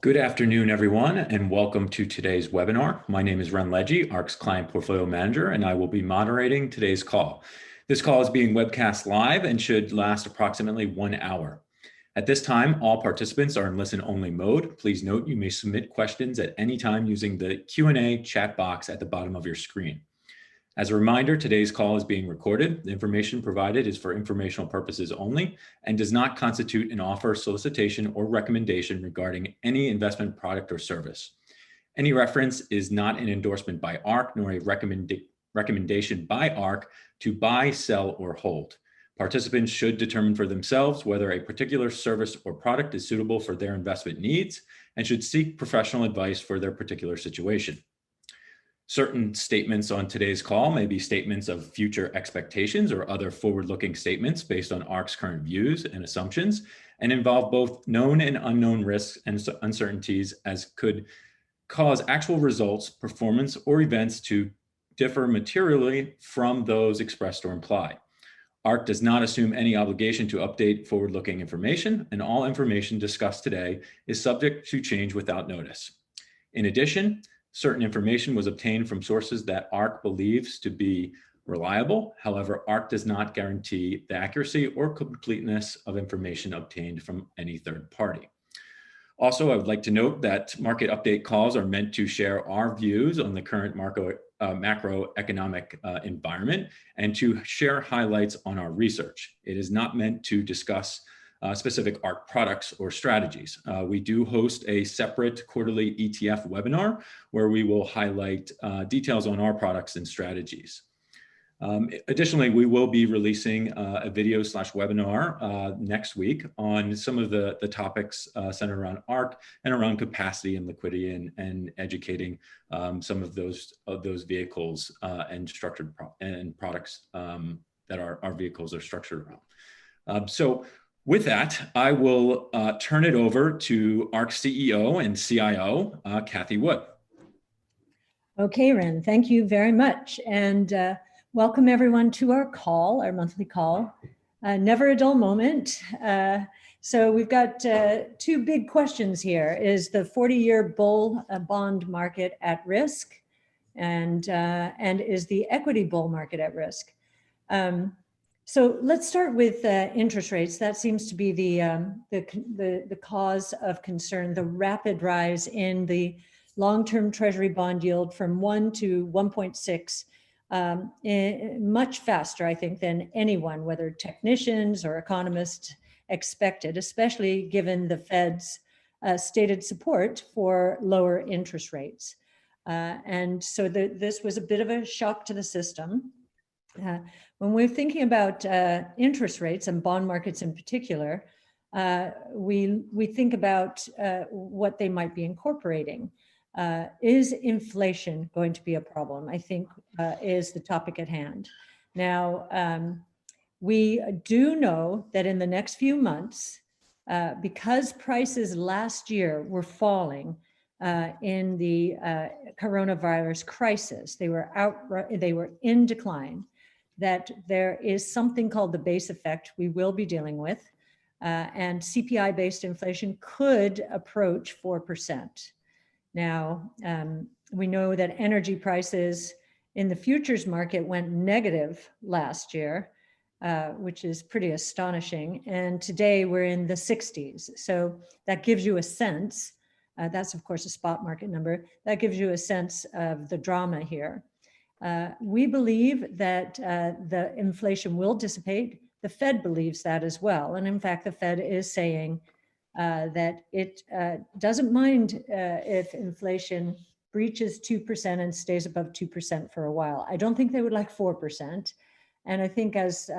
Good afternoon, everyone, and welcome to today's webinar. My name is Ren Leggi, ARC's Client Portfolio Manager, and I will be moderating today's call. This call is being webcast live and should last approximately 1 hour. At this time, all participants are in listen-only mode. Please note you may submit questions at any time using the Q&A chat box at the bottom of your screen. As a reminder, today's call is being recorded. The information provided is for informational purposes only and does not constitute an offer, solicitation, or recommendation regarding any investment product or service. Any reference is not an endorsement by ARC nor a recommendation by ARC to buy, sell, or hold. Participants should determine for themselves whether a particular service or product is suitable for their investment needs and should seek professional advice for their particular situation. Certain statements on today's call may be statements of future expectations or other forward-looking statements based on ARC's current views and assumptions and involve both known and unknown risks and uncertainties as could cause actual results, performance, or events to differ materially from those expressed or implied. ARC does not assume any obligation to update forward-looking information, and all information discussed today is subject to change without notice. In addition, certain information was obtained from sources that ARC believes to be reliable. However, ARC does not guarantee the accuracy or completeness of information obtained from any third party. Also, I would like to note that market update calls are meant to share our views on the current macroeconomic environment and to share highlights on our research. It is not meant to discuss specific ARC products or strategies. We do host a separate quarterly ETF webinar where we will highlight details on our products and strategies. Additionally, we will be releasing a video/webinar next week on some of the topics centered around ARC and around capacity and liquidity and educating some of those vehicles and structured products that our vehicles are structured around. So with that, I will turn it over to ARC CEO and CIO, Cathie Wood. Okay, Ren, thank you very much. And welcome everyone to our call, our monthly call. Never a dull moment. So we've got two big questions here. Is the 40-year bull bond market at risk? And is the equity bull market at risk? So let's start with interest rates. That seems to be the cause of concern, the rapid rise in the long-term treasury bond yield from 1 to 1.6, much faster, I think, than anyone, whether technicians or economists, expected, especially given the Fed's stated support for lower interest rates. And so this was a bit of a shock to the system. When we're thinking about interest rates and bond markets in particular, we think about what they might be incorporating. Is inflation going to be a problem? I think is the topic at hand. Now, we do know that in the next few months, because prices last year were falling in the coronavirus crisis, they were in decline, that there is something called the base effect we will be dealing with, and CPI-based inflation could approach 4%. Now, we know that energy prices in the futures market went negative last year, which is pretty astonishing. And today we're in the 60s. So that gives you a sense, that's of course a spot market number, that gives you a sense of the drama here. We believe that the inflation will dissipate. The Fed believes that as well. And in fact, the Fed is saying that it doesn't mind if inflation breaches 2% and stays above 2% for a while. I don't think they would like 4%. And I think as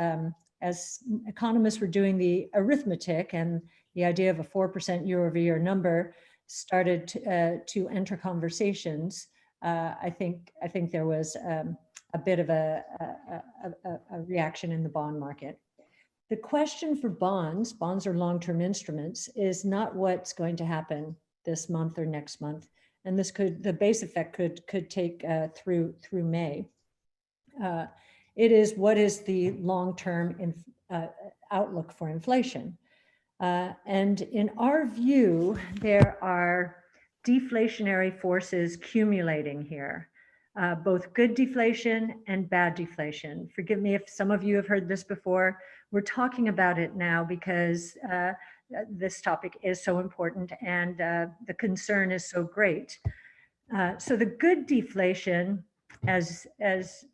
economists were doing the arithmetic and the idea of a 4% year-over-year number started to enter conversations, I think there was a bit of a reaction in the bond market. The question for bonds are long-term instruments, is not what's going to happen this month or next month, and the base effect could take through May. It is what is the long-term outlook for inflation. And in our view, there are deflationary forces accumulating here, both good deflation and bad deflation. Forgive me if some of you have heard this before. We're talking about it now because this topic is so important and the concern is so great. So the good deflation, as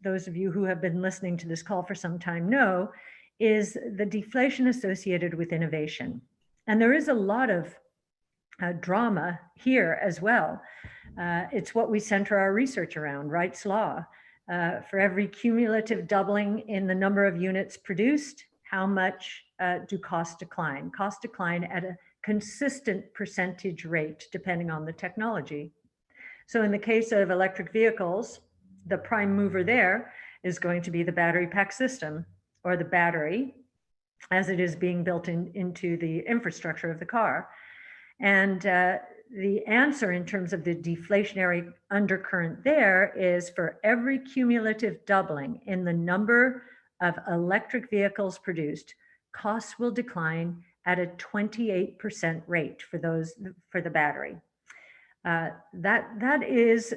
those of you who have been listening to this call for some time know, is the deflation associated with innovation. And there is a lot of drama here as well. It's what we center our research around, Wright's law. For every cumulative doubling in the number of units produced, how much do costs decline? Costs decline at a consistent percentage rate, depending on the technology. So in the case of electric vehicles, the prime mover there is going to be the battery pack system, or the battery, as it is being built into the infrastructure of the car. And the answer in terms of the deflationary undercurrent there is for every cumulative doubling in the number of electric vehicles produced, costs will decline at a 28% rate for the battery. That is,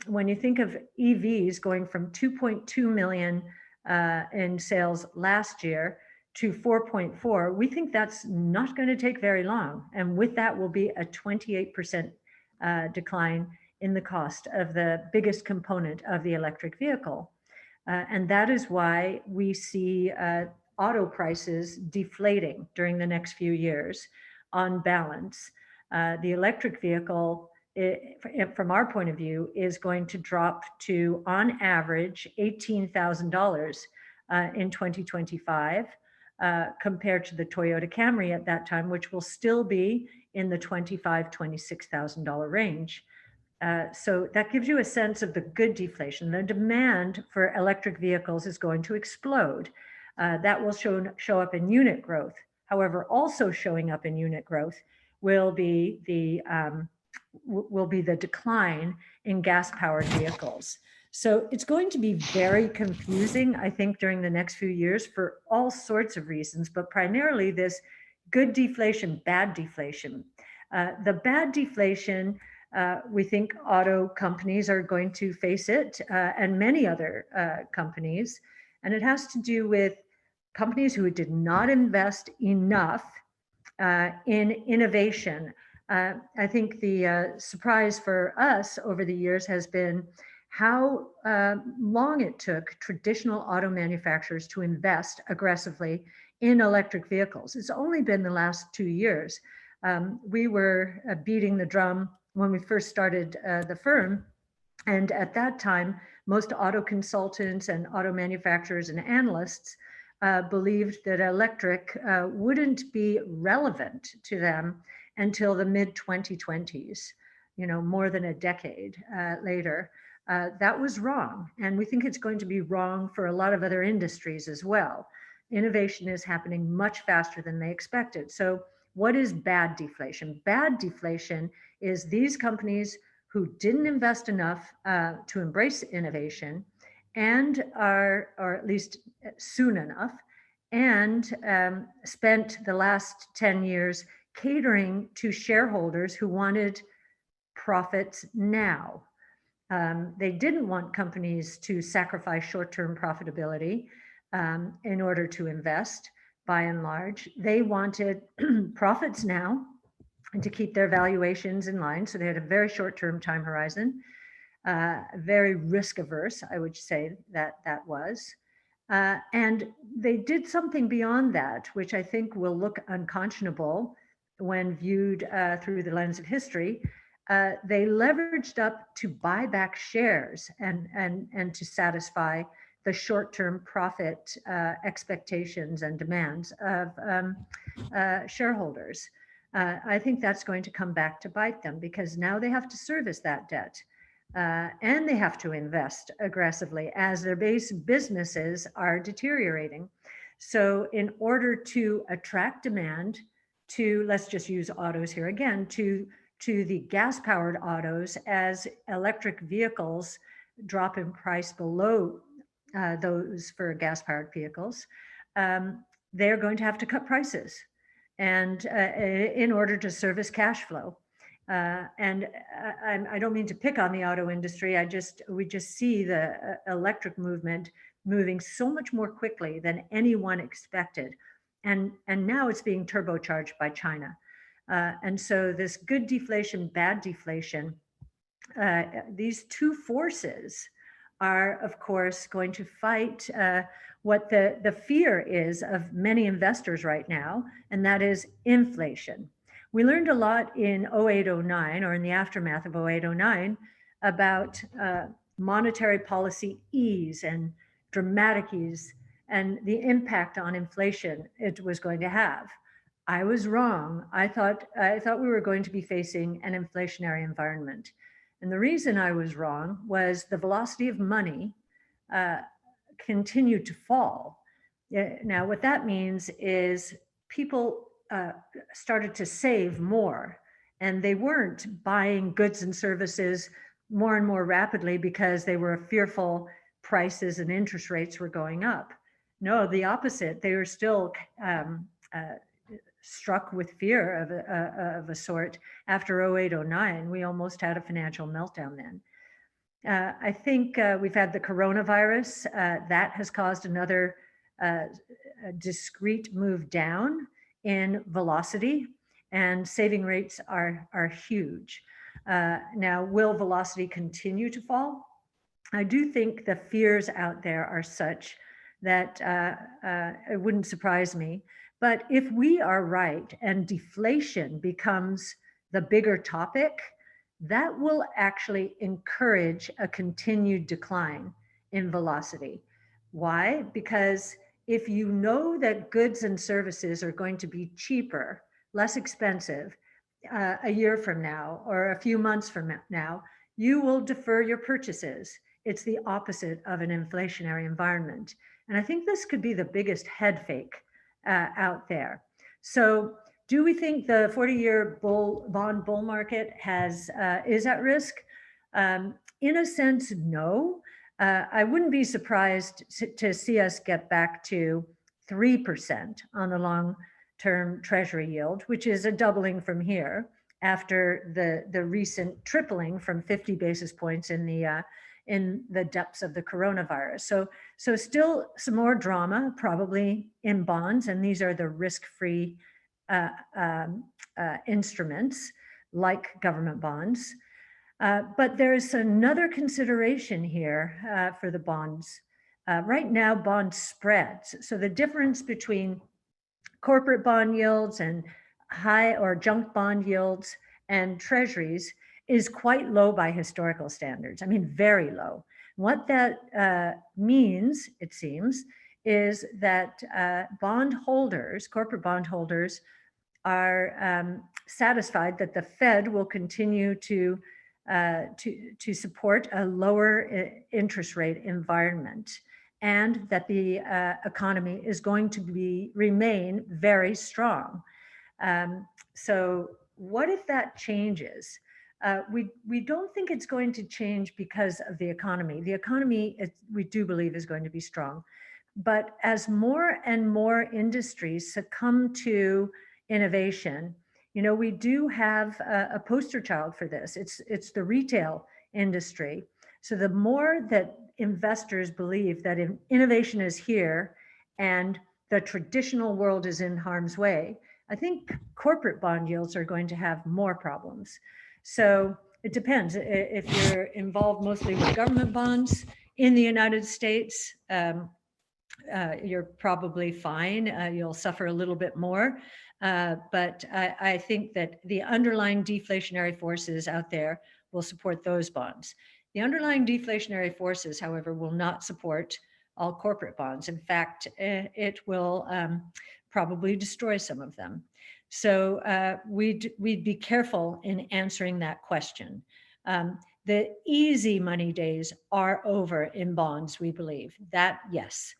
when you think of EVs going from 2.2 million in sales last year to 4.4, we think that's not going to take very long. And with that will be a 28% decline in the cost of the biggest component of the electric vehicle. And that is why we see auto prices deflating during the next few years on balance. The electric vehicle, from our point of view, is going to drop to, on average, $18,000 in 2025, compared to the Toyota Camry at that time, which will still be in the $25,000, $26,000 range. So that gives you a sense of the good deflation. The demand for electric vehicles is going to explode. That will show up in unit growth. However, also showing up in unit growth will be the decline in gas-powered vehicles. So it's going to be very confusing, I think, during the next few years for all sorts of reasons, but primarily this good deflation, bad deflation. The bad deflation, we think auto companies are going to face it, and many other companies, and it has to do with companies who did not invest enough in innovation. I think the surprise for us over the years has been how long it took traditional auto manufacturers to invest aggressively in electric vehicles. It's only been the last 2 years. We were beating the drum when we first started the firm. And at that time, most auto consultants and auto manufacturers and analysts believed that electric wouldn't be relevant to them until the mid-2020s, more than a decade later. That was wrong. And we think it's going to be wrong for a lot of other industries as well. Innovation is happening much faster than they expected. So what is bad deflation? Bad deflation is these companies who didn't invest enough to embrace innovation and or at least soon enough, and spent the last 10 years catering to shareholders who wanted profits now. They didn't want companies to sacrifice short-term profitability in order to invest, by and large. They wanted profits now and to keep their valuations in line. So they had a very short-term time horizon, very risk-averse, I would say that was. And they did something beyond that, which I think will look unconscionable when viewed through the lens of history. They leveraged up to buy back shares and to satisfy the short-term profit expectations and demands of shareholders. I think that's going to come back to bite them because now they have to service that debt and they have to invest aggressively as their base businesses are deteriorating. So in order to attract demand to, let's just use autos here again, to the gas-powered autos as electric vehicles drop in price below those for gas-powered vehicles, they're going to have to cut prices. and in order to service cash flow. And I don't mean to pick on the auto industry. We just see the electric movement moving so much more quickly than anyone expected. And now it's being turbocharged by China. And so this good deflation, bad deflation, these two forces are, of course, going to fight what the fear is of many investors right now, and that is inflation. We learned a lot in 0809, or in the aftermath of 0809, about monetary policy ease and dramatic ease and the impact on inflation it was going to have. I was wrong. I thought we were going to be facing an inflationary environment. And the reason I was wrong was the velocity of money continued to fall. Now, what that means is people started to save more, and they weren't buying goods and services more and more rapidly because they were fearful prices and interest rates were going up. No, the opposite. They were still struck with fear of a sort. After 0809, we almost had a financial meltdown then. I think we've had the coronavirus. That has caused another discrete move down in velocity, and saving rates are huge. Now, will velocity continue to fall? I do think the fears out there are such that it wouldn't surprise me. But if we are right and deflation becomes the bigger topic, that will actually encourage a continued decline in velocity. Why? Because if you know that goods and services are going to be cheaper, less expensive a year from now or a few months from now, you will defer your purchases. It's the opposite of an inflationary environment. And I think this could be the biggest head fake out there. So do we think the 40-year bond bull market is at risk? In a sense, no. I wouldn't be surprised to see us get back to 3% on the long-term treasury yield, which is a doubling from here after the recent tripling from 50 basis points in the depths of the coronavirus. So still some more drama probably in bonds, and these are the risk-free instruments like government bonds. But there's another consideration here for the bonds. Right now, bond spreads. So the difference between corporate bond yields and high or junk bond yields and treasuries is quite low by historical standards. I mean, very low. What that means, it seems, is that bond holders, corporate bond holders, are satisfied that the Fed will continue to support a lower interest rate environment, and that the economy is going to remain very strong. So what if that changes? We don't think it's going to change because of the economy. The economy, we do believe, is going to be strong. But as more and more industries succumb to innovation, you know, we do have a poster child for this. It's the retail industry. So the more that investors believe that innovation is here and the traditional world is in harm's way, I think corporate bond yields are going to have more problems. So it depends. If you're involved mostly with government bonds in the United States, you're probably fine. You'll suffer a little bit more. But I think that the underlying deflationary forces out there will support those bonds. The underlying deflationary forces, however, will not support all corporate bonds. In fact, it will probably destroy some of them. So we'd be careful in answering that question. The easy money days are over in bonds, we believe. That, yes.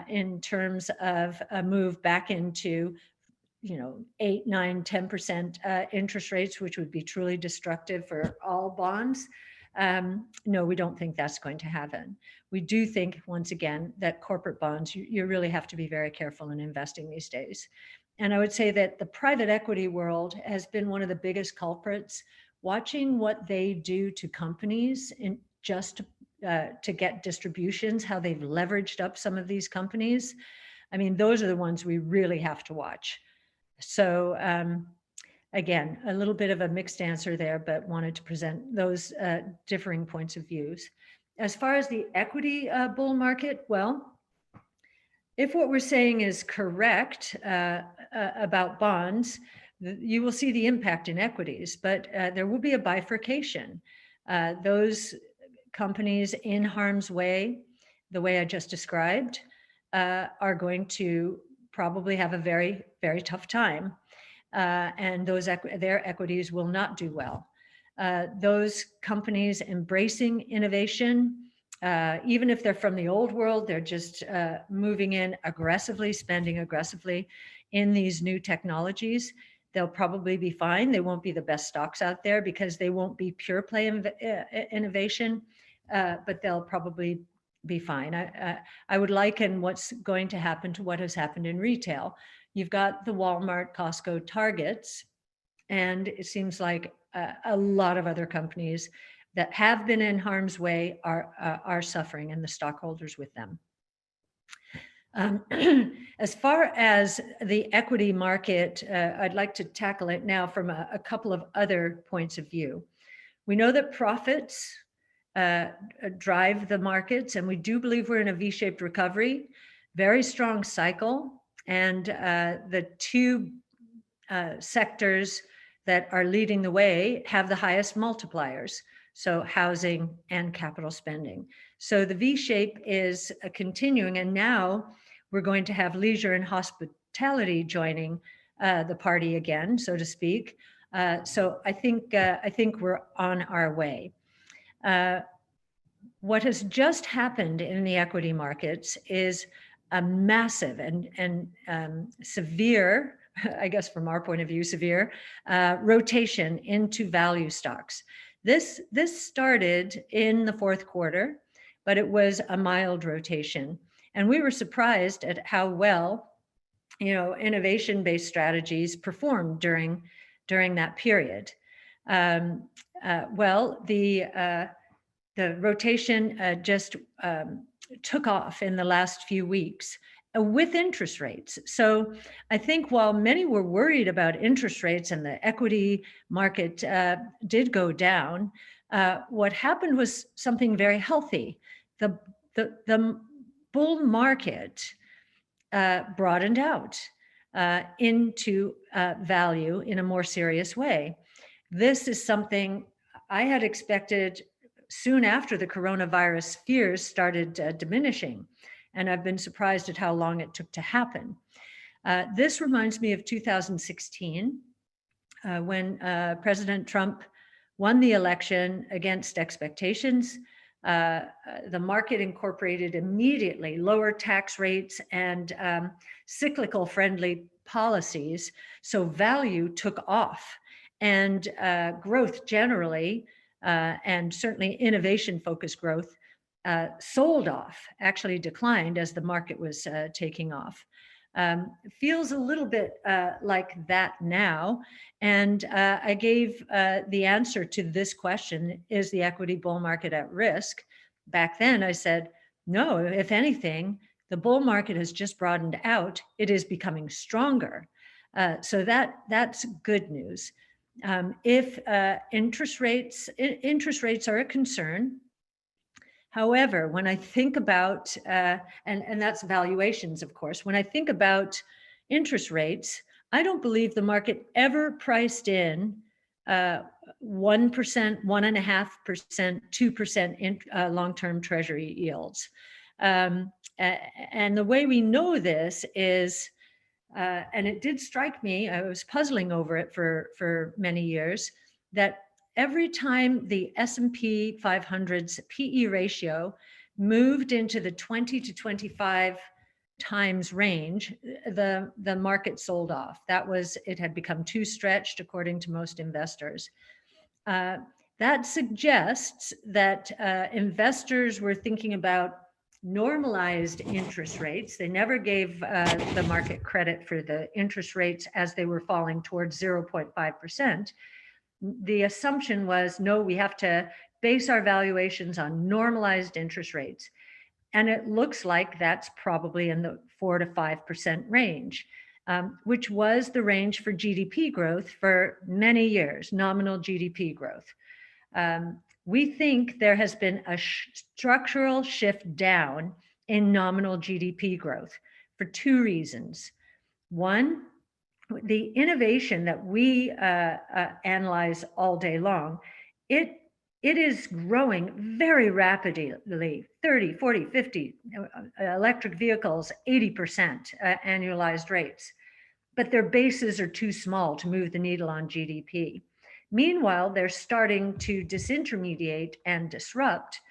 In terms of a move back into 8, 9, 10% interest rates, which would be truly destructive for all bonds. No, we don't think that's going to happen. We do think, once again, that corporate bonds, you really have to be very careful in investing these days. And I would say that the private equity world has been one of the biggest culprits. Watching what they do to companies in just to get distributions, how they've leveraged up some of these companies. I mean, those are the ones we really have to watch. So again, a little bit of a mixed answer there, but wanted to present those differing points of views. As far as the equity bull market, well, if what we're saying is correct about bonds, you will see the impact in equities, but there will be a bifurcation. Those companies in harm's way, the way I just described, are going to probably have a very, very tough time. And their equities will not do well. Those companies embracing innovation, even if they're from the old world, they're just moving in aggressively, spending aggressively in these new technologies. They'll probably be fine. They won't be the best stocks out there because they won't be pure play innovation, but they'll probably be fine. I would liken what's going to happen to what has happened in retail. You've got the Walmart, Costco, Targets, and it seems like a lot of other companies that have been in harm's way are suffering, and the stockholders with them. As far as the equity market, I'd like to tackle it now from a couple of other points of view. We know that profits drive the markets, and we do believe we're in a V-shaped recovery, very strong cycle, and the two sectors that are leading the way have the highest multipliers. So housing and capital spending. So the V shape is continuing, and now we're going to have leisure and hospitality joining the party again, so to speak. So I think we're on our way. What has just happened in the equity markets is a massive and severe, I guess from our point of view, severe rotation into value stocks. This started in the fourth quarter, but it was a mild rotation. And we were surprised at how well, innovation-based strategies performed during that period. Well, the rotation just took off in the last few weeks with interest rates. So I think while many were worried about interest rates and the equity market did go down, what happened was something very healthy. The bull market broadened out into value in a more serious way. This is something I had expected soon after the coronavirus fears started diminishing. And I've been surprised at how long it took to happen. This reminds me of 2016, when President Trump won the election against expectations. The market incorporated immediately lower tax rates and cyclical friendly policies. So value took off, and growth generally, and certainly innovation-focused growth, sold off, actually declined as the market was taking off. Feels a little bit like that now. And I gave the answer to this question, is the equity bull market at risk? Back then I said, no, if anything, the bull market has just broadened out. It is becoming stronger. So that's good news. If interest rates are a concern. However, when I think about, and that's valuations, of course, when I think about interest rates, I don't believe the market ever priced in 1%, 1.5%, 2% long-term treasury yields. And the way we know this is, and it did strike me, I was puzzling over it for many years, that every time the S&P 500's PE ratio moved into the 20 to 25 times range, the market sold off. It had become too stretched according to most investors. That suggests that investors were thinking about normalized interest rates. They never gave the market credit for the interest rates as they were falling towards 0.5%. The assumption was, no, we have to base our valuations on normalized interest rates. And it looks like that's probably in the 4 to 5% range, which was the range for GDP growth for many years, nominal GDP growth. We think there has been a structural shift down in nominal GDP growth for two reasons. One, the innovation that we analyze all day long, it is growing very rapidly, 30, 40, 50, electric vehicles, 80% annualized rates. But their bases are too small to move the needle on GDP. Meanwhile, they're starting to disintermediate and disrupt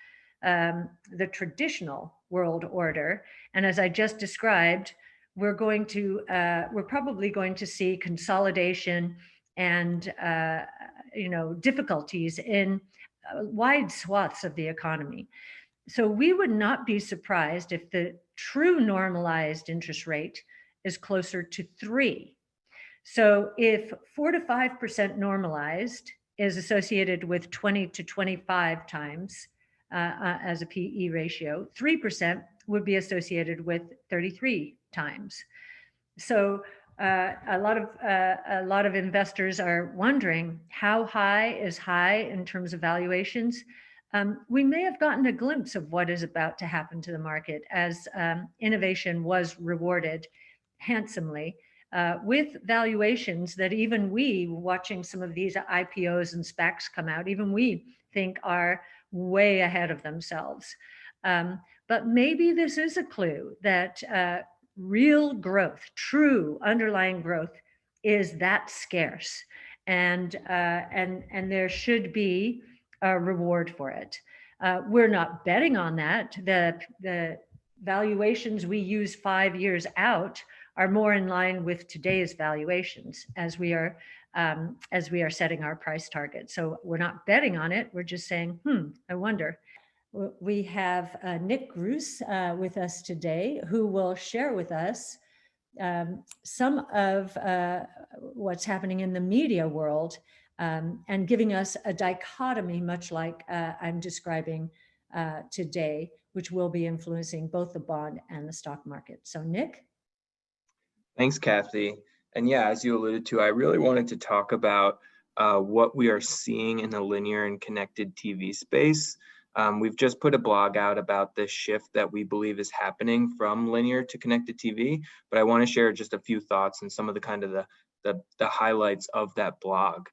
the traditional world order. And as I just described, we're probably going to see consolidation and difficulties in wide swaths of the economy. So we would not be surprised if the true normalized interest rate is closer to 3. So if 4 to 5% normalized is associated with 20 to 25 times as a PE ratio, 3% would be associated with 33 times. So a lot of investors are wondering, how high is high in terms of valuations? We may have gotten a glimpse of what is about to happen to the market as innovation was rewarded handsomely with valuations that even we, watching some of these IPOs and SPACs come out, even we think are way ahead of themselves. But maybe this is a clue that real growth, true underlying growth, is that scarce, and there should be a reward for it. We're not betting on that. The valuations we use 5 years out are more in line with today's valuations as we are setting our price target. So we're not betting on it. We're just saying, I wonder. We have Nick Gruss with us today, who will share with us some of what's happening in the media world and giving us a dichotomy, much like I'm describing today, which will be influencing both the bond and the stock market. So Nick? Thanks, Cathie. And yeah, as you alluded to, I really wanted to talk about what we are seeing in the linear and connected TV space. We've just put a blog out about this shift that we believe is happening from linear to connected TV, but I want to share just a few thoughts and some of the kind of the highlights of that blog.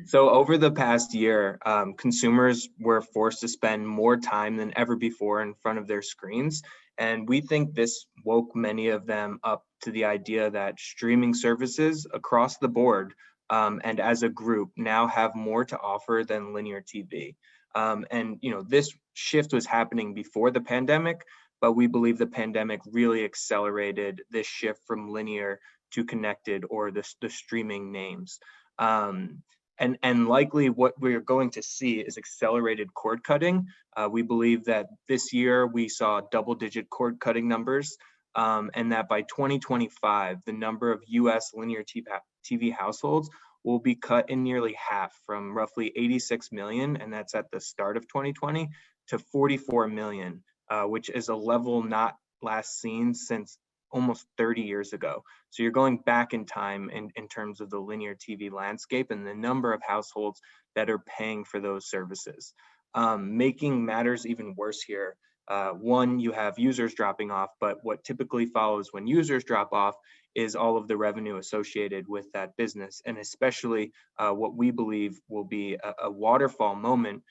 So over the past year, consumers were forced to spend more time than ever before in front of their screens. And we think this woke many of them up to the idea that streaming services across the board and as a group now have more to offer than linear TV. And this shift was happening before the pandemic, but we believe the pandemic really accelerated this shift from linear to connected, or the streaming names. And likely what we're going to see is accelerated cord cutting. We believe that this year we saw double-digit cord cutting numbers, and that by 2025, the number of US linear TV households will be cut in nearly half, from roughly 86 million, and that's at the start of 2020, to 44 million, which is a level not last seen since almost 30 years ago. So you're going back in time in terms of the linear TV landscape and the number of households that are paying for those services. Making matters even worse here, one, you have users dropping off, but what typically follows when users drop off is all of the revenue associated with that business, and especially what we believe will be a waterfall moment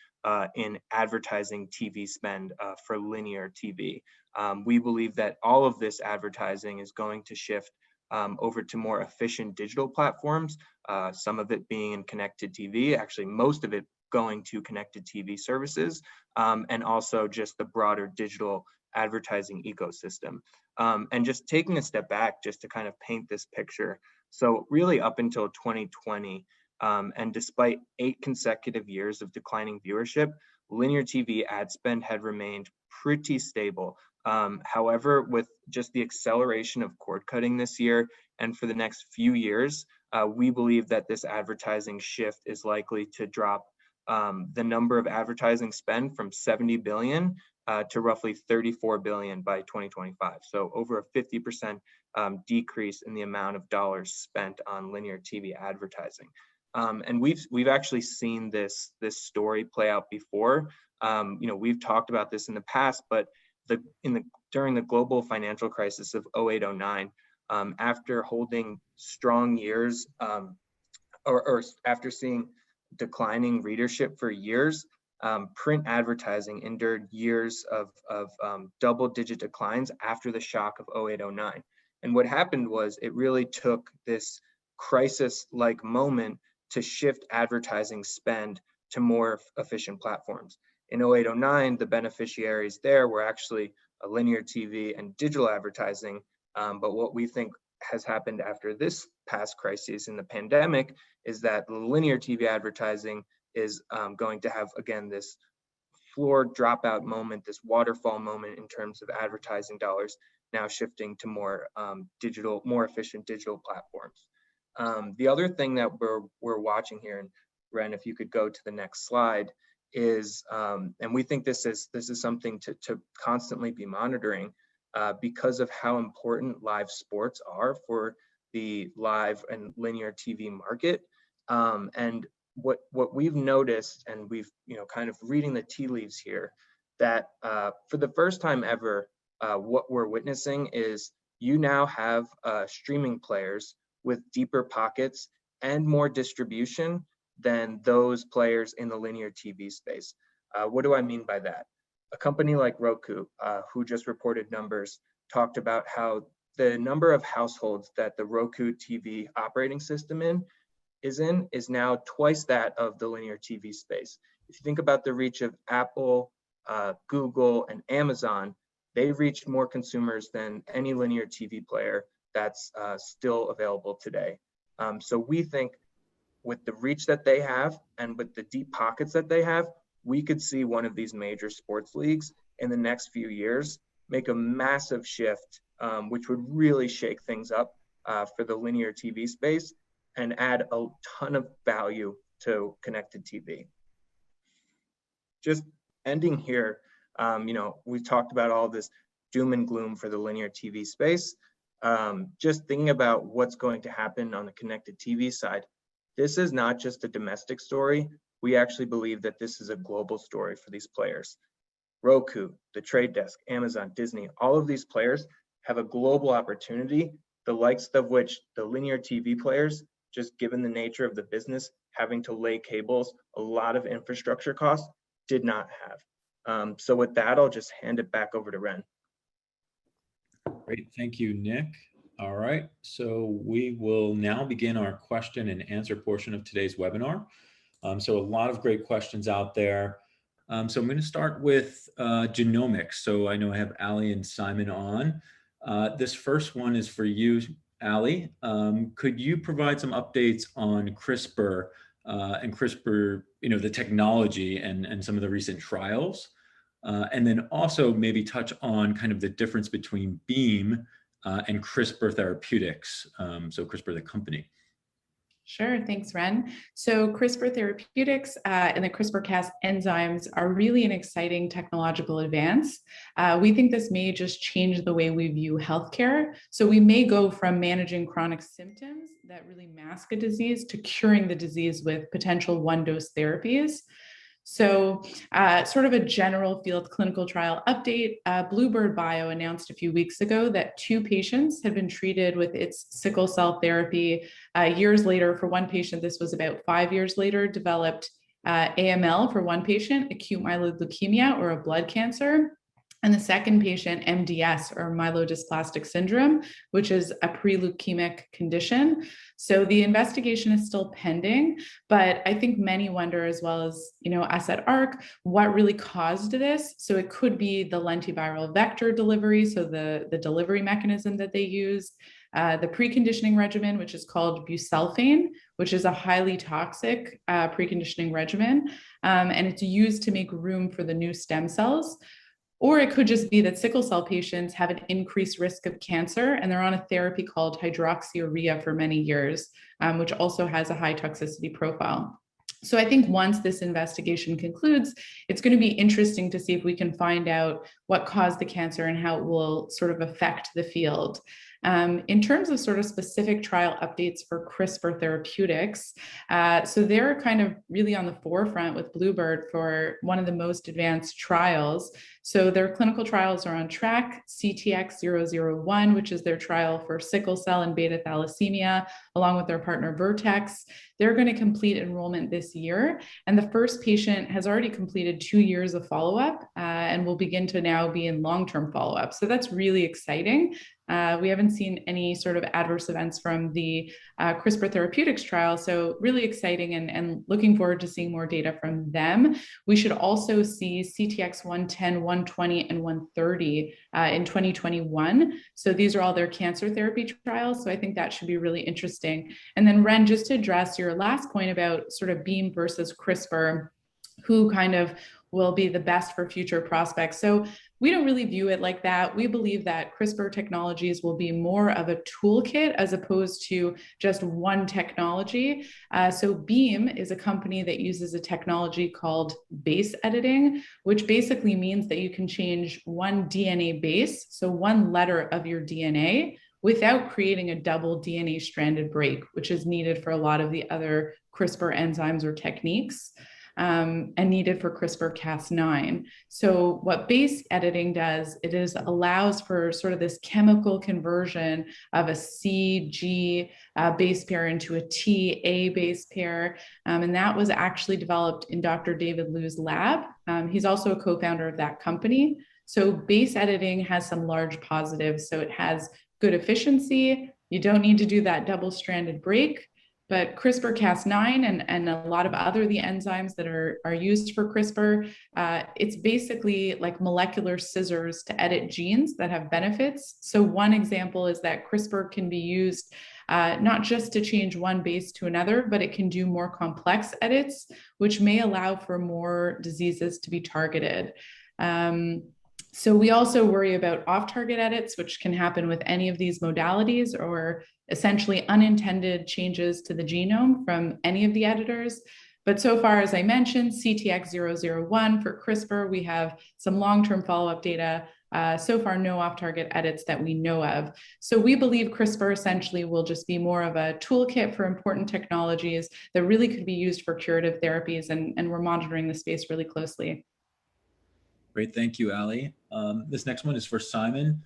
in advertising TV spend for linear TV. We believe that all of this advertising is going to shift over to more efficient digital platforms, some of it being in connected TV, actually most of it going to connected TV services, and also just the broader digital advertising ecosystem. And just taking a step back just to kind of paint this picture. So really up until 2020, and despite 8 consecutive years of declining viewership, linear TV ad spend had remained pretty stable. However, with just the acceleration of cord cutting this year and for the next few years, we believe that this advertising shift is likely to drop the number of advertising spend from 70 billion to roughly 34 billion by 2025. So over a 50% decrease in the amount of dollars spent on linear TV advertising. And we've actually seen this story play out before. We've talked about this in the past, but during the global financial crisis of 08-09, after holding strong years, or after seeing declining readership for years, print advertising endured years of double-digit declines after the shock of 08-09. And what happened was it really took this crisis-like moment to shift advertising spend to more efficient platforms. In 08-09, the beneficiaries there were actually linear TV and digital advertising. But what we think has happened after this past crisis in the pandemic is that linear TV advertising is going to have, again, this floor dropout moment, this waterfall moment in terms of advertising dollars, now shifting to more efficient digital platforms. The other thing that we're watching here, and Ren, if you could go to the next slide, is, and we think this is something to constantly be monitoring because of how important live sports are for the live and linear TV market. And what we've noticed, and we've kind of reading the tea leaves here, that for the first time ever, what we're witnessing is you now have streaming players with deeper pockets and more distribution than those players in the linear TV space. What do I mean by that? A company like Roku, who just reported numbers, talked about how the number of households that the Roku TV operating system is now twice that of the linear TV space. If you think about the reach of Apple, Google, and Amazon, they reached more consumers than any linear TV player that's still available today. So we think with the reach that they have and with the deep pockets that they have, we could see one of these major sports leagues in the next few years make a massive shift, which would really shake things up for the linear TV space and add a ton of value to connected TV. Just ending here, we've talked about all this doom and gloom for the linear TV space. Just thinking about what's going to happen on the connected TV side, this is not just a domestic story. We actually believe that this is a global story for these players. Roku, The Trade Desk, Amazon, Disney, all of these players have a global opportunity, the likes of which the linear TV players, just given the nature of the business, having to lay cables, a lot of infrastructure costs, did not have. So with that, I'll just hand it back over to Ren. Great, thank you, Nick. All right, so we will now begin our question and answer portion of today's webinar. So a lot of great questions out there. So I'm going to start with genomics. So I know I have Ali and Simon on. This first one is for you, Ali. Could you provide some updates on CRISPR and CRISPR, the technology and some of the recent trials? And then also maybe touch on kind of the difference between Beam and CRISPR Therapeutics, so CRISPR the company. Sure, thanks, Ren. So CRISPR Therapeutics and the CRISPR-Cas enzymes are really an exciting technological advance. We think this may just change the way we view healthcare. So we may go from managing chronic symptoms that really mask a disease to curing the disease with potential one-dose therapies. So sort of a general field clinical trial update, Bluebird Bio announced a few weeks ago that 2 patients had been treated with its sickle cell therapy. Years later, for one patient, this was about 5 years later, developed AML for one patient, acute myeloid leukemia or a blood cancer. And the second patient, MDS or myelodysplastic syndrome, which is a pre-leukemic condition. So the investigation is still pending, but I think many wonder, as well as us at ARC, what really caused this. So it could be the lentiviral vector delivery, so the delivery mechanism that they used, the preconditioning regimen, which is called busulfane, which is a highly toxic preconditioning regimen, and it's used to make room for the new stem cells. Or it could just be that sickle cell patients have an increased risk of cancer and they're on a therapy called hydroxyurea for many years, which also has a high toxicity profile. So I think once this investigation concludes, it's going to be interesting to see if we can find out what caused the cancer and how it will sort of affect the field. In terms of sort of specific trial updates for CRISPR therapeutics, so they're kind of really on the forefront with Bluebird for one of the most advanced trials. So their clinical trials are on track. CTX001, which is their trial for sickle cell and beta thalassemia, along with their partner Vertex. They're going to complete enrollment this year. And the first patient has already completed 2 years of follow-up and will begin to now be in long-term follow-up. So that's really exciting. We haven't seen any sort of adverse events from the CRISPR therapeutics trial. So really exciting and looking forward to seeing more data from them. We should also see CTX 110, 120, and 130 in 2021. So these are all their cancer therapy trials. So I think that should be really interesting. And then Ren, just to address your last point about sort of Beam versus CRISPR, who kind of will be the best for future prospects. So we don't really view it like that. We believe that CRISPR technologies will be more of a toolkit as opposed to just one technology. So Beam is a company that uses a technology called base editing, which basically means that you can change one DNA base, so one letter of your DNA, without creating a double DNA stranded break, which is needed for a lot of the other CRISPR enzymes or techniques. And needed for CRISPR-Cas9. So what base editing does, it allows for sort of this chemical conversion of a C-G base pair into a T-A base pair. And that was actually developed in Dr. David Liu's lab. He's also a co-founder of that company. So base editing has some large positives. So it has good efficiency. You don't need to do that double-stranded break. But CRISPR-Cas9 and a lot of the enzymes that are used for CRISPR, it's basically like molecular scissors to edit genes that have benefits. So one example is that CRISPR can be used not just to change one base to another, but it can do more complex edits, which may allow for more diseases to be targeted. So we also worry about off-target edits, which can happen with any of these modalities, or essentially unintended changes to the genome from any of the editors. But so far, as I mentioned, CTX001 for CRISPR, we have some long-term follow-up data. So far, no off-target edits that we know of. So we believe CRISPR essentially will just be more of a toolkit for important technologies that really could be used for curative therapies, and we're monitoring the space really closely. Great, thank you, Ali. This next one is for Simon.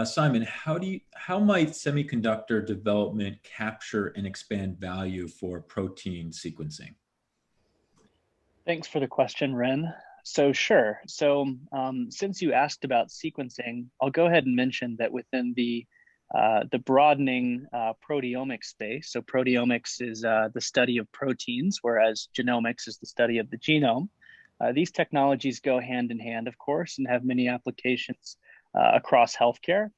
Simon, how might semiconductor development capture and expand value for protein sequencing? Thanks for the question, Ren. So sure. So since you asked about sequencing, I'll go ahead and mention that within the broadening proteomics space. So proteomics is the study of proteins, whereas genomics is the study of the genome. These technologies go hand in hand, of course, and have many applications across healthcare.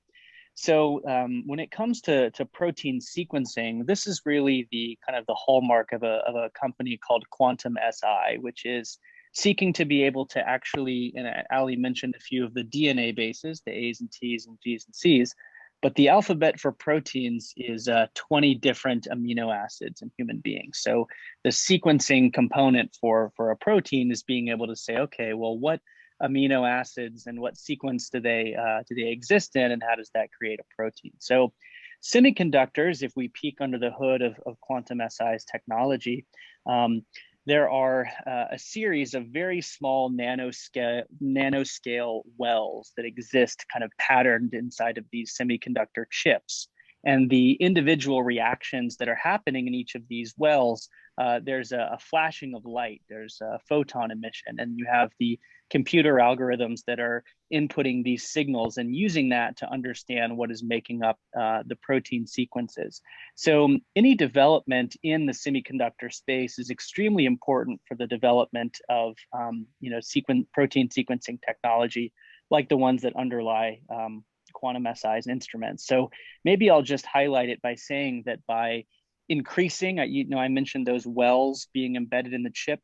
So when it comes to protein sequencing, this is really the kind of the hallmark of a company called Quantum SI, which is seeking to be able to actually, and Ali mentioned a few of the DNA bases, the A's and T's and G's and C's, but the alphabet for proteins is 20 different amino acids in human beings. So the sequencing component for a protein is being able to say, okay, well, what amino acids and what sequence do they exist in, and how does that create a protein? So semiconductors, if we peek under the hood of Quantum SI's technology, there are a series of very small nanoscale wells that exist kind of patterned inside of these semiconductor chips. And the individual reactions that are happening in each of these wells, there's a flashing of light, there's a photon emission, and you have the computer algorithms that are inputting these signals and using that to understand what is making up the protein sequences. So any development in the semiconductor space is extremely important for the development of protein sequencing technology, like the ones that underlie Quantum SI's instruments. So maybe I'll just highlight it by saying that by increasing, I mentioned those wells being embedded in the chip,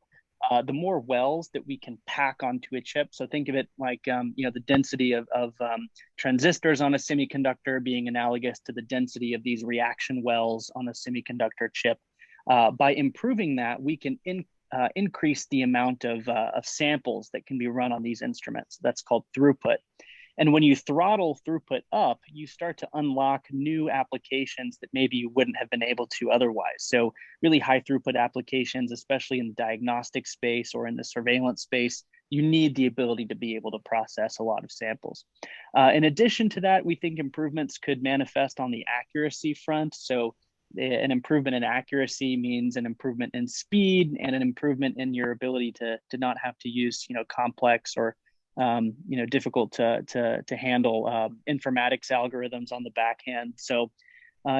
the more wells that we can pack onto a chip. So think of it like, the density of transistors on a semiconductor being analogous to the density of these reaction wells on a semiconductor chip. By improving that, we can increase the amount of samples that can be run on these instruments. That's called throughput. And when you throttle throughput up, you start to unlock new applications that maybe you wouldn't have been able to otherwise. So really high throughput applications, especially in the diagnostic space or in the surveillance space, you need the ability to be able to process a lot of samples. In addition to that, we think improvements could manifest on the accuracy front. So an improvement in accuracy means an improvement in speed and an improvement in your ability to not have to use, complex or difficult to handle informatics algorithms on the back end. So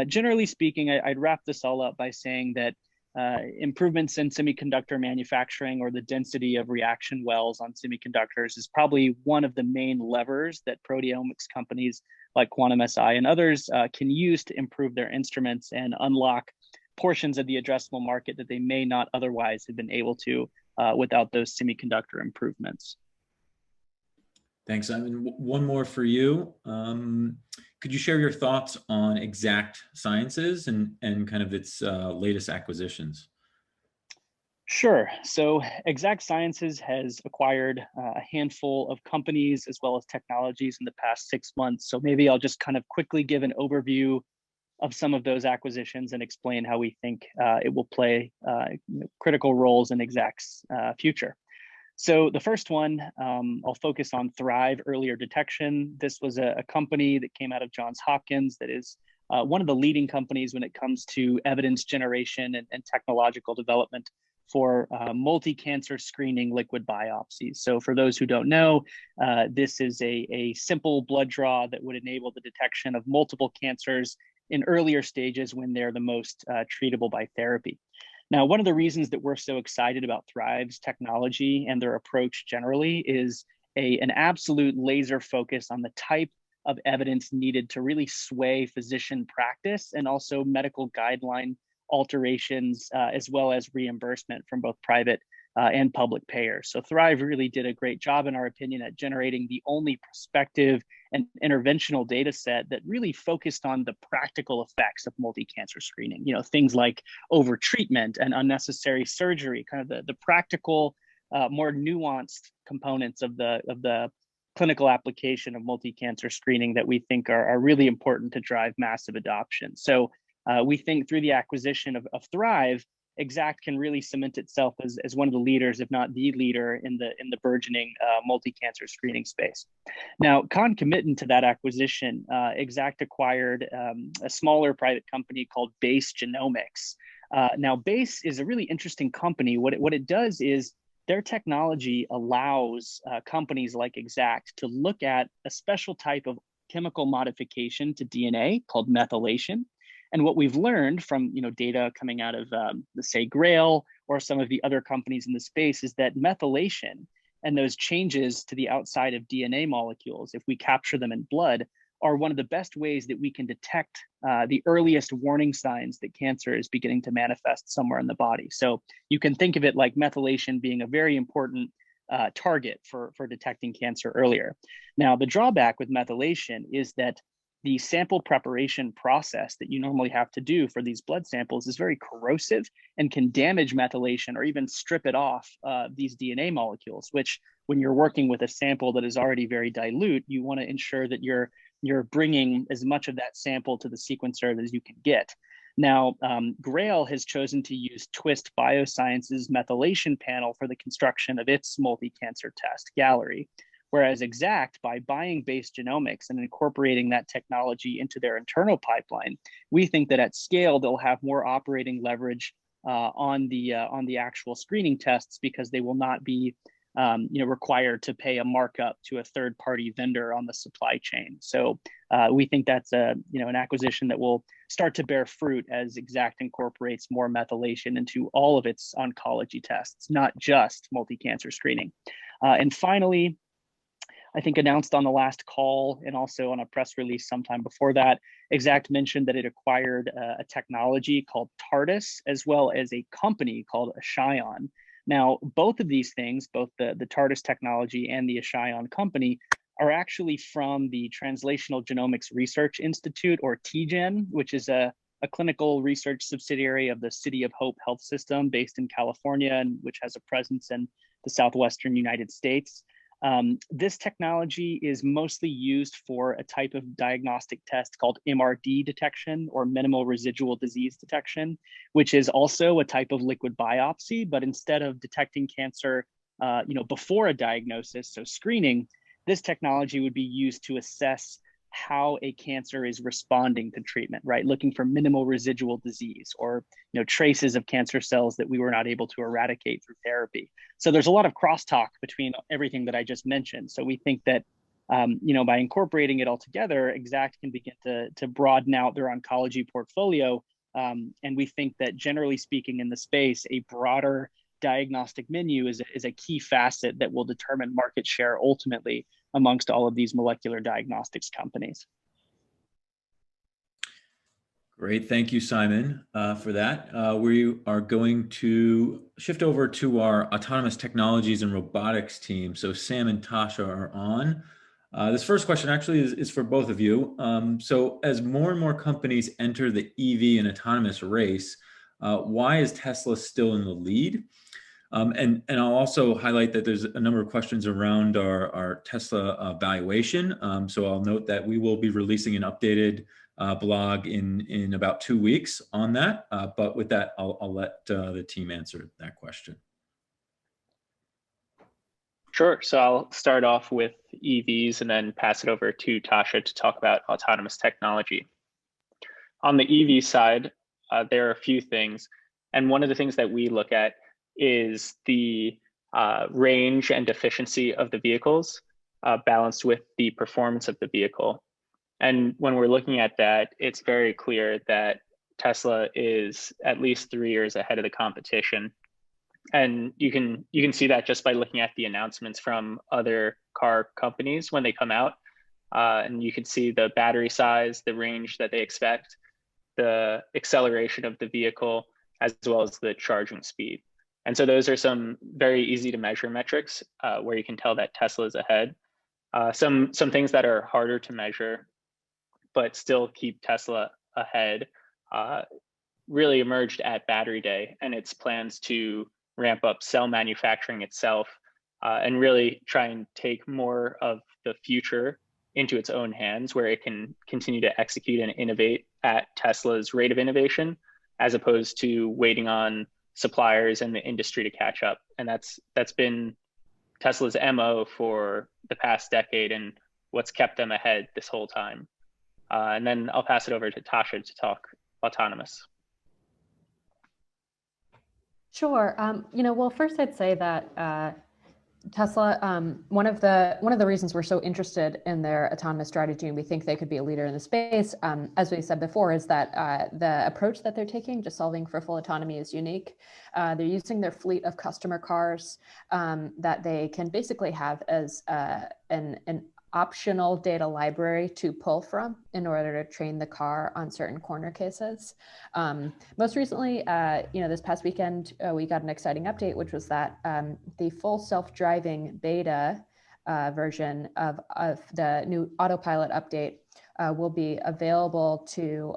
generally speaking, I'd wrap this all up by saying that improvements in semiconductor manufacturing or the density of reaction wells on semiconductors is probably one of the main levers that proteomics companies like Quantum-Si and others can use to improve their instruments and unlock portions of the addressable market that they may not otherwise have been able to without those semiconductor improvements. Thanks, Simon. One more for you. Could you share your thoughts on Exact Sciences and kind of its latest acquisitions? Sure. So Exact Sciences has acquired a handful of companies as well as technologies in the past 6 months. So maybe I'll just kind of quickly give an overview of some of those acquisitions and explain how we think it will play critical roles in Exact's future. So the first one, I'll focus on Thrive Earlier Detection. This was a company that came out of Johns Hopkins that is one of the leading companies when it comes to evidence generation and technological development for multi-cancer screening liquid biopsies. So for those who don't know, this is a simple blood draw that would enable the detection of multiple cancers in earlier stages when they're the most treatable by therapy. Now, one of the reasons that we're so excited about Thrive's technology and their approach generally is an absolute laser focus on the type of evidence needed to really sway physician practice and also medical guideline alterations, as well as reimbursement from both private and public payers. So Thrive really did a great job, in our opinion, at generating the only prospective and interventional data set that really focused on the practical effects of multi-cancer screening. Things like overtreatment and unnecessary surgery, kind of the practical, more nuanced components of the clinical application of multi-cancer screening that we think are really important to drive massive adoption. So we think through the acquisition of Thrive, Exact can really cement itself as one of the leaders, if not the leader, in the burgeoning multi-cancer screening space. Now, concomitant to that acquisition, Exact acquired a smaller private company called Base Genomics. Now, Base is a really interesting company. What it does is their technology allows companies like Exact to look at a special type of chemical modification to DNA called methylation. And what we've learned from data coming out of say Grail or some of the other companies in the space is that methylation and those changes to the outside of DNA molecules, if we capture them in blood, are one of the best ways that we can detect the earliest warning signs that cancer is beginning to manifest somewhere in the body. So you can think of it like methylation being a very important target for detecting cancer earlier. Now, the drawback with methylation is that the sample preparation process that you normally have to do for these blood samples is very corrosive and can damage methylation or even strip it off these DNA molecules, which when you're working with a sample that is already very dilute, you want to ensure that you're bringing as much of that sample to the sequencer as you can get. Now, Grail has chosen to use Twist Biosciences methylation panel for the construction of its multi-cancer test, Gallery. Whereas Exact, by buying Base Genomics and incorporating that technology into their internal pipeline, we think that at scale, they'll have more operating leverage on the actual screening tests because they will not be required to pay a markup to a third-party vendor on the supply chain. So we think that's an acquisition that will start to bear fruit as Exact incorporates more methylation into all of its oncology tests, not just multi-cancer screening. And finally, I think announced on the last call and also on a press release sometime before that, Exact mentioned that it acquired a technology called Tardis, as well as a company called Ashion. Now, both of these things, both the Tardis technology and the Ashion company, are actually from the Translational Genomics Research Institute, or TGen, which is a clinical research subsidiary of the City of Hope Health System based in California, and which has a presence in the Southwestern United States. This technology is mostly used for a type of diagnostic test called MRD detection, or minimal residual disease detection, which is also a type of liquid biopsy, but instead of detecting cancer before a diagnosis, so screening, this technology would be used to assess how a cancer is responding to treatment, right? Looking for minimal residual disease, or traces of cancer cells that we were not able to eradicate through therapy. So there's a lot of crosstalk between everything that I just mentioned. So we think that by incorporating it all together, Exact can begin to broaden out their oncology portfolio. And we think that generally speaking in the space, a broader diagnostic menu is a key facet that will determine market share ultimately amongst all of these molecular diagnostics companies. Great, thank you, Simon, for that. We are going to shift over to our autonomous technologies and robotics team. So Sam and Tasha are on. This first question actually is for both of you. So as more and more companies enter the EV and autonomous race, why is Tesla still in the lead? And I'll also highlight that there's a number of questions around our Tesla valuation. So I'll note that we will be releasing an updated blog in about 2 weeks on that. But with that, I'll let the team answer that question. Sure. So I'll start off with EVs and then pass it over to Tasha to talk about autonomous technology. On the EV side, there are a few things. And one of the things that we look at is the range and efficiency of the vehicles balanced with the performance of the vehicle. And when we're looking at that, it's very clear that Tesla is at least 3 years ahead of the competition. And you can see that just by looking at the announcements from other car companies when they come out. And you can see the battery size, the range that they expect, the acceleration of the vehicle, as well as the charging speed. And so those are some very easy to measure metrics where you can tell that Tesla is ahead. Some things that are harder to measure, but still keep Tesla ahead, really emerged at Battery Day and its plans to ramp up cell manufacturing itself and really try and take more of the future into its own hands, where it can continue to execute and innovate at Tesla's rate of innovation, as opposed to waiting on suppliers and the industry to catch up. And that's been Tesla's MO for the past decade and what's kept them ahead this whole time. And then I'll pass it over to Tasha to talk autonomous. Sure. Well, first I'd say that Tesla, one of the reasons we're so interested in their autonomous strategy, and we think they could be a leader in the space, as we said before, is that the approach that they're taking to solving for full autonomy is unique. They're using their fleet of customer cars that they can basically have as an optional data library to pull from in order to train the car on certain corner cases. Most recently, this past weekend, we got an exciting update, which was that the full self-driving beta version of the new autopilot update will be available to,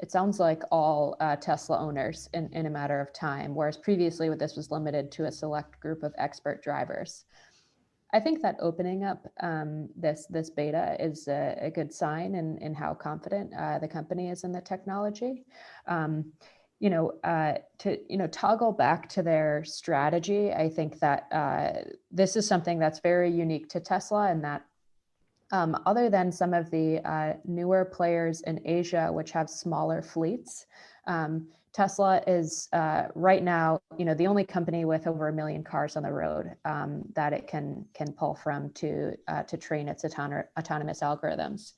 it sounds like, all Tesla owners in a matter of time, whereas previously this was limited to a select group of expert drivers. I think that opening up this beta is a good sign in how confident the company is in the technology. To toggle back to their strategy, I think that this is something that's very unique to Tesla, and that other than some of the newer players in Asia, which have smaller fleets, Tesla is right now, the only company with over 1 million cars on the road that it can pull from to train its autonomous algorithms.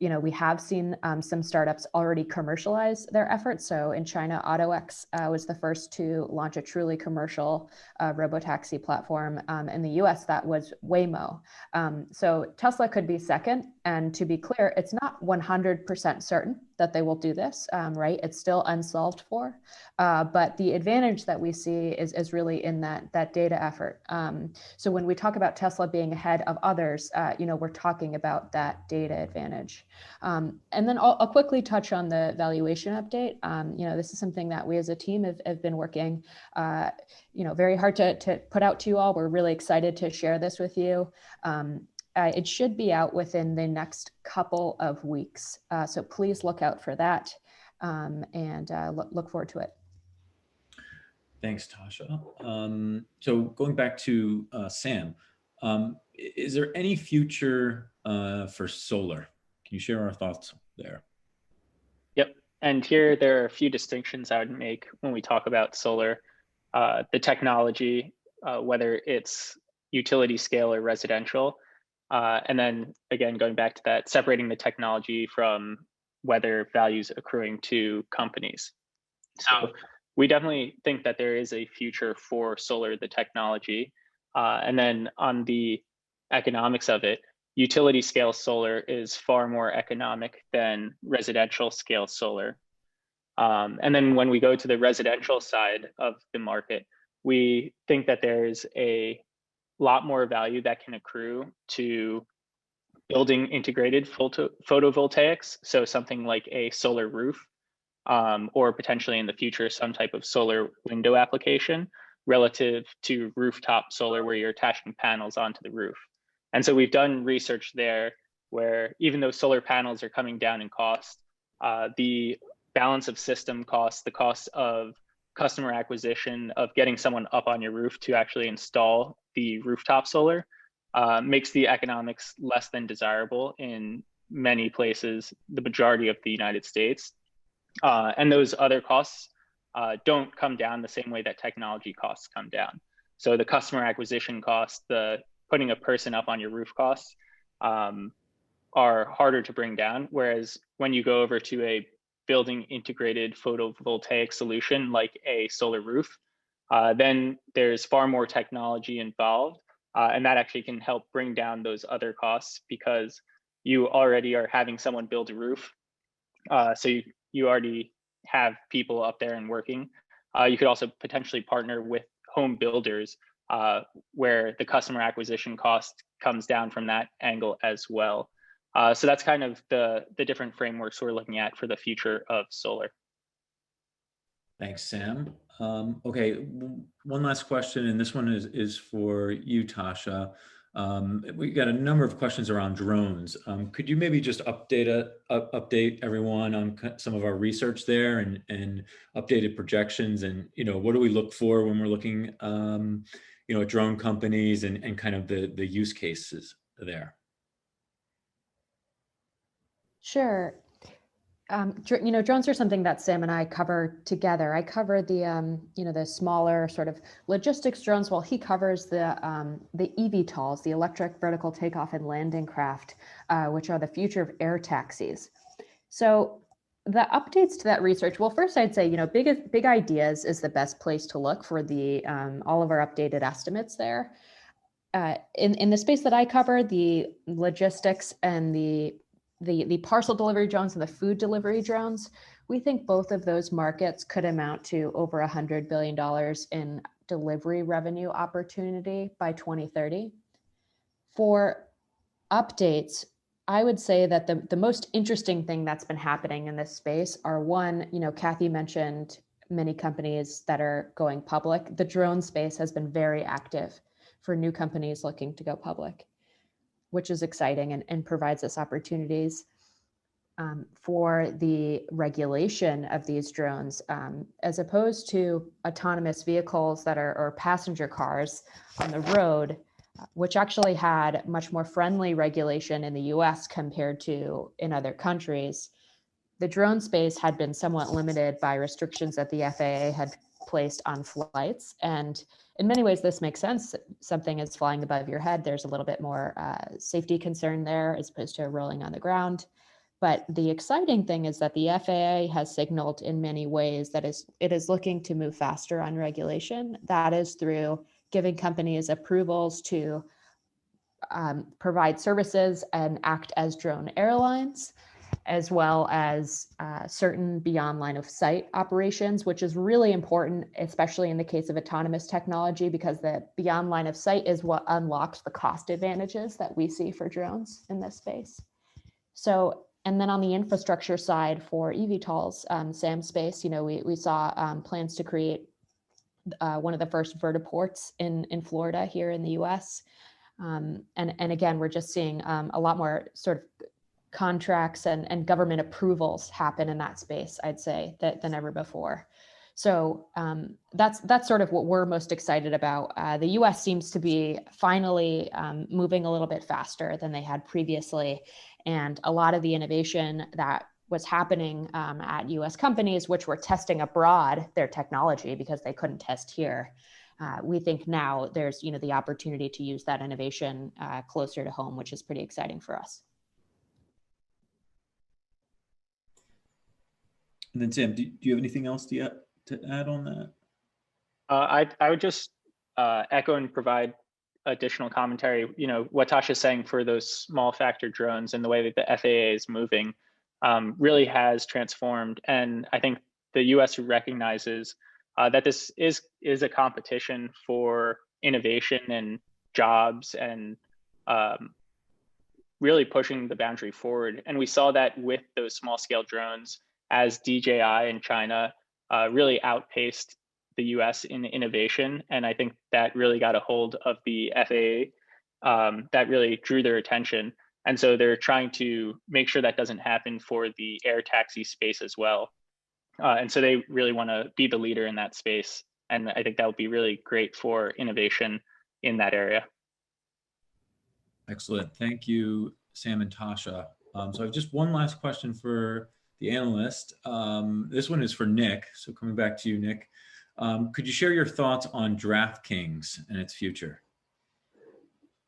We have seen some startups already commercialize their efforts. So in China, AutoX was the first to launch a truly commercial robotaxi platform. In the US, that was Waymo. So Tesla could be second. And to be clear, it's not 100% certain that they will do this, right? It's still unsolved for, but the advantage that we see is really in that data effort. So when we talk about Tesla being ahead of others, we're talking about that data advantage. And then I'll quickly touch on the valuation update. This is something that we as a team have been working, very hard to put out to you all. We're really excited to share this with you. It should be out within the next couple of weeks. So please look out for that and look forward to it. Thanks, Tasha. So going back to Sam, is there any future for solar? Can you share our thoughts there? Yep. And here there are a few distinctions I would make when we talk about solar. The technology, whether it's utility scale or residential. And then again, going back to that, separating the technology from whether values accruing to companies. So we definitely think that there is a future for solar, the technology. And then on the economics of it, utility scale solar is far more economic than residential scale solar. And then when we go to the residential side of the market, we think that there's a lot more value that can accrue to building integrated photovoltaics. So something like a solar roof, or potentially in the future, some type of solar window application relative to rooftop solar where you're attaching panels onto the roof. And so we've done research there where even though solar panels are coming down in cost, the balance of system costs, the cost of customer acquisition of getting someone up on your roof to actually install the rooftop solar makes the economics less than desirable in many places, the majority of the United States. And those other costs don't come down the same way that technology costs come down. So the customer acquisition costs, the putting a person up on your roof costs are harder to bring down. Whereas when you go over to a building integrated photovoltaic solution like a solar roof, then there's far more technology involved. And that actually can help bring down those other costs because you already are having someone build a roof. So you already have people up there and working. You could also potentially partner with home builders where the customer acquisition cost comes down from that angle as well. So that's kind of the different frameworks we're looking at for the future of solar. Thanks, Sam. Okay, one last question, and this one is for you, Tasha. We got a number of questions around drones. Could you maybe just update everyone on some of our research there and updated projections, and what do we look for when we're looking at drone companies and kind of the use cases there? Sure. Drones are something that Sam and I cover together. I cover the smaller sort of logistics drones, while he covers the eVTOLs, the electric vertical takeoff and landing craft, which are the future of air taxis. So the updates to that research, well, first I'd say, big ideas is the best place to look for the all of our updated estimates there. In the space that I cover, the logistics and the parcel delivery drones and the food delivery drones, we think both of those markets could amount to over $100 billion in delivery revenue opportunity by 2030. For updates, I would say that the most interesting thing that's been happening in this space are one, Cathie mentioned many companies that are going public. The drone space has been very active for new companies looking to go public, which is exciting and provides us opportunities. For the regulation of these drones, as opposed to autonomous vehicles that are or passenger cars on the road, which actually had much more friendly regulation in the US compared to in other countries. The drone space had been somewhat limited by restrictions that the FAA had placed on flights. And in many ways, this makes sense. Something is flying above your head. There's a little bit more safety concern there as opposed to rolling on the ground. But the exciting thing is that the FAA has signaled in many ways that it is looking to move faster on regulation. That is through giving companies approvals to provide services and act as drone airlines, as well as certain beyond line of sight operations, which is really important, especially in the case of autonomous technology, because the beyond line of sight is what unlocks the cost advantages that we see for drones in this space. So, and then on the infrastructure side for eVTOLs, SAM space, we saw plans to create one of the first vertiports in Florida here in the US. And again, we're just seeing a lot more sort of contracts and government approvals happen in that space, I'd say, than ever before. So that's sort of what we're most excited about. The US seems to be finally moving a little bit faster than they had previously. And a lot of the innovation that was happening at US companies, which were testing abroad their technology because they couldn't test here, we think now there's the opportunity to use that innovation closer to home, which is pretty exciting for us. And then Sam, do you have anything else to add on that? I would just echo and provide additional commentary. What Tasha's saying for those small factor drones and the way that the FAA is moving really has transformed. And I think the US recognizes that this is a competition for innovation and jobs and really pushing the boundary forward. And we saw that with those small scale drones as DJI in China really outpaced the US in innovation. And I think that really got a hold of the FAA that really drew their attention. And so they're trying to make sure that doesn't happen for the air taxi space as well. And so they really want to be the leader in that space. And I think that would be really great for innovation in that area. Excellent. Thank you, Sam and Tasha. So I have just one last question for the analyst. This one is for Nick. So coming back to you, Nick, could you share your thoughts on DraftKings and its future?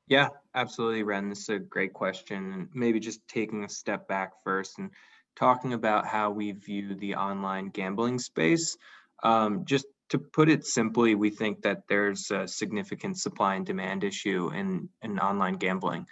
Yeah, absolutely, Ren. This is a great question. And maybe just taking a step back first and talking about how we view the online gambling space. Just to put it simply, we think that there's a significant supply and demand issue in online gambling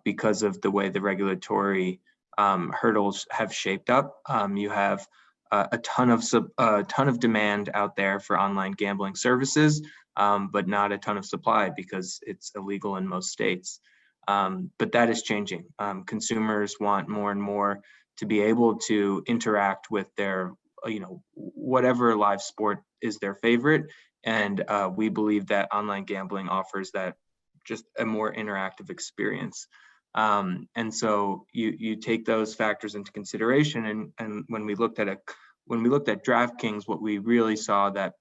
because of the way the regulatory hurdles have shaped up. You have a ton of demand out there for online gambling services, but not a ton of supply because it's illegal in most states. But that is changing. Consumers want more and more to be able to interact with their, whatever live sport is their favorite. And we believe that online gambling offers that just a more interactive experience. And so you take those factors into consideration. And when we looked at DraftKings, what we really saw that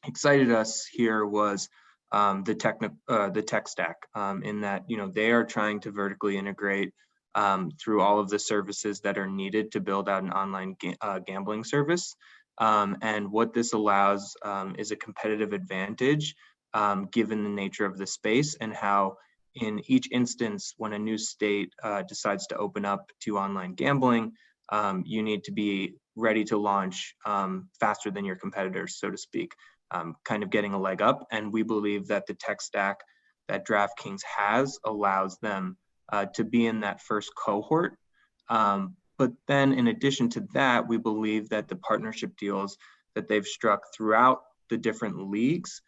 excited us here was the tech stack, in that they are trying to vertically integrate through all of the services that are needed to build out an online gambling service. And what this allows is a competitive advantage given the nature of the space and how in each instance, when a new state decides to open up to online gambling, you need to be ready to launch faster than your competitors, so to speak, kind of getting a leg up. And we believe that the tech stack that DraftKings has allows them to be in that first cohort. But then in addition to that, we believe that the partnership deals that they've struck throughout the different leagues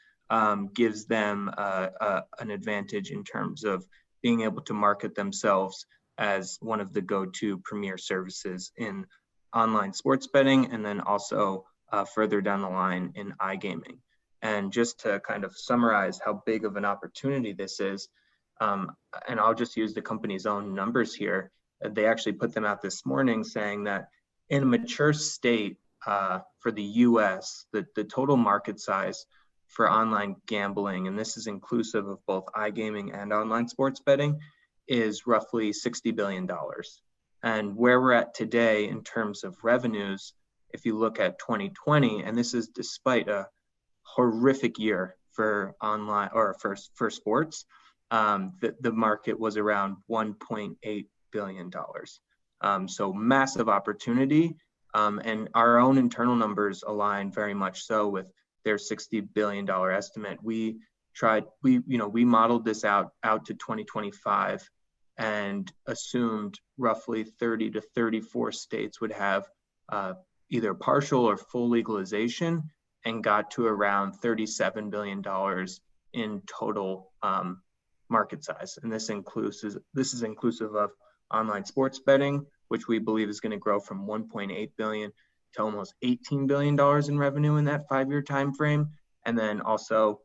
gives them an advantage in terms of being able to market themselves as one of the go-to premier services in online sports betting, and then also further down the line in iGaming. And just to kind of summarize how big of an opportunity this is, and I'll just use the company's own numbers here. They actually put them out this morning saying that in a mature state for the US, the total market size for online gambling, and this is inclusive of both iGaming and online sports betting, is roughly $60 billion. And where we're at today in terms of revenues, if you look at 2020, and this is despite a horrific year for online or for sports, the market was around $1.8 billion. So massive opportunity, and our own internal numbers align very much so with their $60 billion estimate. We we modeled this out to 2025 and assumed roughly 30 to 34 states would have either partial or full legalization, and got to around $37 billion in total market size. And this is inclusive of online sports betting, which we believe is going to grow from 1.8 billion to almost $18 billion in revenue in that 5-year time frame, and then also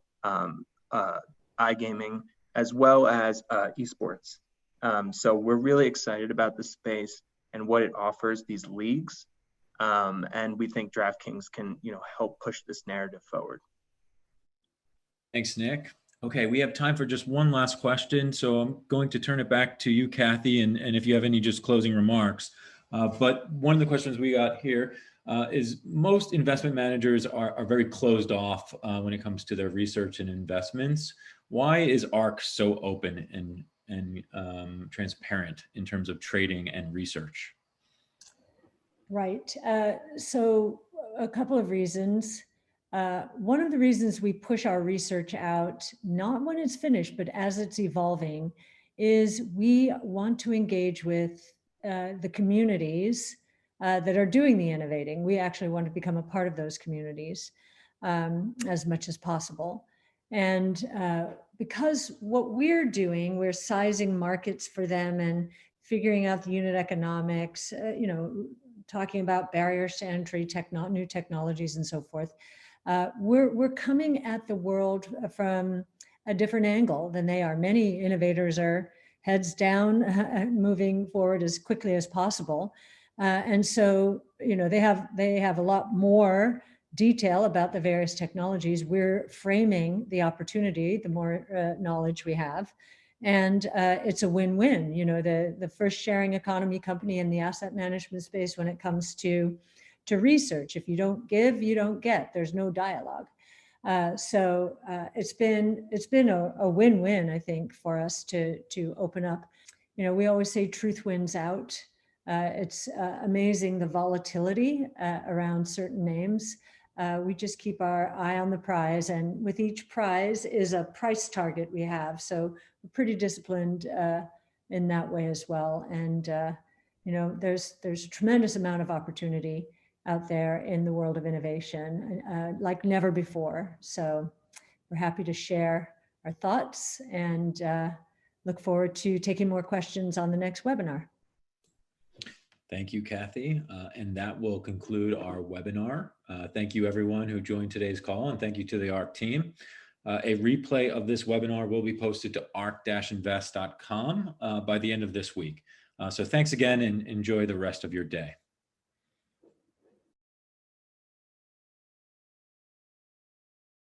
iGaming as well as esports. So we're really excited about the space and what it offers these leagues, and we think DraftKings can help push this narrative forward. Thanks, Nick. Okay, we have time for just one last question, so I'm going to turn it back to you, Cathie, and if you have any just closing remarks. But one of the questions we got here is most investment managers are very closed off when it comes to their research and investments. Why is ARK so open and transparent in terms of trading and research? Right. So a couple of reasons. One of the reasons we push our research out, not when it's finished, but as it's evolving, is we want to engage with the communities that are doing the innovating. We actually want to become a part of those communities as much as possible. And because what we're doing, we're sizing markets for them and figuring out the unit economics, talking about barriers to entry, new technologies and so forth. We're coming at the world from a different angle than they are. Many innovators are heads down, moving forward as quickly as possible. And so, they have a lot more detail about the various technologies. We're framing the opportunity, the more knowledge we have. And it's a win-win. The first sharing economy company in the asset management space when it comes to research. If you don't give, you don't get. There's no dialogue. So it's been a win-win, I think, for us to open up. We always say truth wins out. It's amazing the volatility around certain names. We just keep our eye on the prize, and with each prize is a price target we have. So we're pretty disciplined in that way as well. And there's a tremendous amount of opportunity out there in the world of innovation, like never before. So we're happy to share our thoughts and look forward to taking more questions on the next webinar. Thank you, Cathie. And that will conclude our webinar. Thank you everyone who joined today's call, and thank you to the ARK team. A replay of this webinar will be posted to ark-invest.com by the end of this week. So thanks again and enjoy the rest of your day.